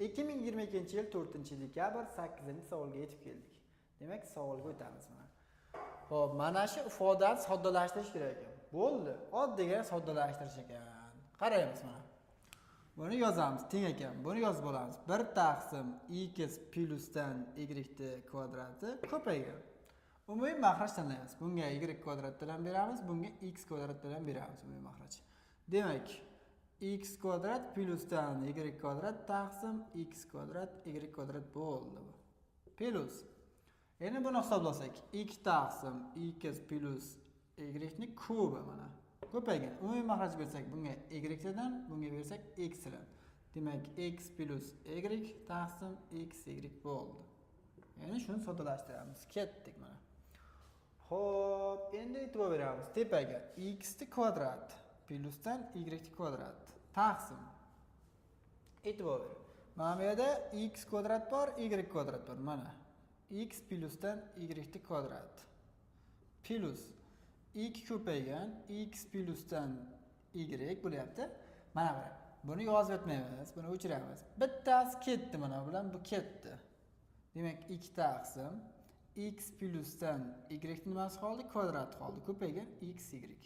2022-yil 4-dekabr 8-savolga yetib keldik. Demak, savolga o'tamiz mana. Xo'p, mana shu ifodani soddalashtirish kerak ekan. Bo'ldi. Oddiygina soddalashtirish ekan. Qaraymiz mana. Buni yozamiz, teng ekan. Buni yozib olamiz. 1 taqsim x plyusdan y kvadrati ko'paygan. Umumiy maxraj tanlaymiz. Bunga y kvadrat bilan beramiz, bunga x kvadrat bilan beramiz umumiy maxraj. Demak, x kvadrat plyusdan y kvadrat taqsim x kvadrat y kvadrat bo'ldi bu. Plus. Endi buni hisoblasak, x taqsim x plus y ni kubi mana. Ko'paygan. Umumiy maxraj bersak, bunga y dan, bunga bersak x dan. Demak, x plus y taqsim x y bo'ldi. Ya'ni shuni soddalashtiramiz. Ketdik mana. Xo'p, endi e'tibor beramiz. Tepaga x kvadrat plyusdan y kvadrat taqsim. E'tibor bering. Mana bu yerda x kvadrat bor, y kvadrat bor. Mana x plyusdan y kvadrat plus x ko'paygan x plyusdan y bo'lyapti. Mana qarang. Buni yozib o'tmaymiz, buni o'chiramiz. Bittasi ketdi mana bilan bu ketdi. Demak, 2 taqsim x plyusdan y nimasi qoldi? Kvadrat qoldi. Ko'paygan x y.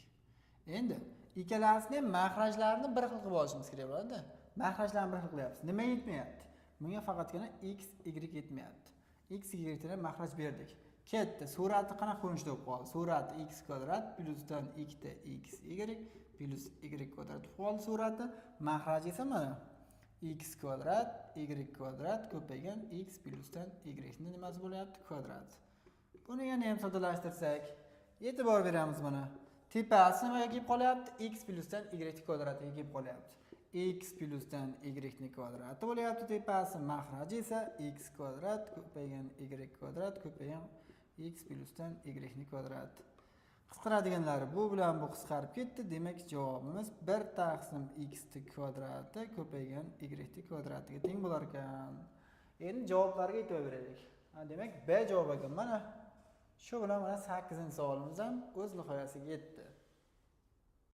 Endi ikkalasini maxrajlarini bir xil qilib olishimiz kerak bo'ladi. Maxrajlarni bir xil qilyapmiz. Nima yetmayapti? Bunga faqatgina x y yetmayapti. X y dan maxraj berdik. Ketdi. Surati qanaqa ko'rinishda bo'lib qoldi? Surati x kvadrat plyusdan ikkita x y plus y kvadrat bo'lib qoldi surati. Maxraji esa mana x kvadrat y kvadrat ko'paygan x plyusdan y ni nimasi bo'lyapti? Kvadrat. Buni yana ham soddalashtirsak, e'tibor beramiz mana. Tepasi nimaga kelib qolyapti? X plyusdan y kvadratiga kelib qolyapti. X plyusdan y ni kvadrati bo'lyapti tepasi. Maxraji esa x kvadrat ko'paygan y kvadrat ko'paygan x plyusdan y ni kvadrat. Qisqaradiganlari bu bilan bu qisqarib ketdi. Demak, javobimiz 1 taqsim x kvadrati ko'paygan y kvadratiga teng bo'lar ekan. Endi javoblarga e'tibor beraylik. Demak, B javob ekan. Mana shu bilan mana 8-savolimiz ham o'z nihoyasiga yetdi.